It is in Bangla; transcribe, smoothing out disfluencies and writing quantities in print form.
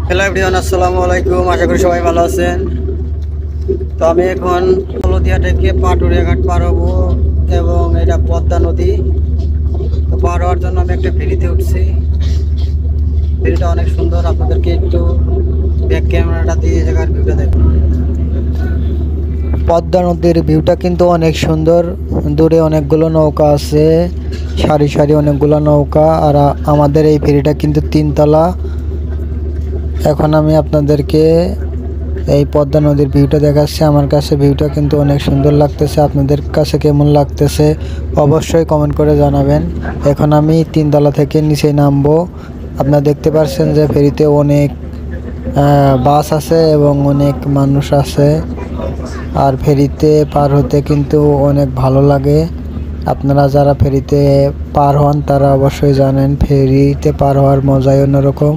হ্যালো এভরিওয়ান, আসসালামু আলাইকুম। আশা করি সবাই ভালো আছেন। তো আমি এখন হলদিয়া থেকে পাটুরিয়া ঘাট পার হবো এবং এটা পদ্মা নদী। তো পার হওয়ার জন্য আমি একটা ফেরিতে উঠছি। ফেরিটা অনেক সুন্দর, আপনাদেরকে একটু ব্যাক ক্যামেরাটা দিয়ে জায়গার ভিউটা দেখুন। পদ্মা নদীর ভিউটা কিন্তু অনেক সুন্দর। দূরে অনেকগুলো নৌকা আছে, সারি সারি অনেকগুলো নৌকা। আর আমাদের এই ফেরিটা কিন্তু তিনতলা। এখন আমি আপনাদেরকে এই পদ্মা নদীর ভিউটা দেখাচ্ছি। আমার কাছে ভিউটা কিন্তু অনেক সুন্দর লাগতেছে। আপনাদের কাছে কেমন লাগতেছে অবশ্যই কমেন্ট করে জানাবেন। এখন আমি তিনতলা থেকে নিচে নামবো। আপনারা দেখতে পাচ্ছেন যে ফেরিতে অনেক বাস আছে এবং অনেক মানুষ আছে। আর ফেরিতে পার হতে কিন্তু অনেক ভালো লাগে। আপনারা যারা ফেরিতে পার হন তারা অবশ্যই জানেন ফেরিতে পার হওয়ার মজাই অন্যরকম।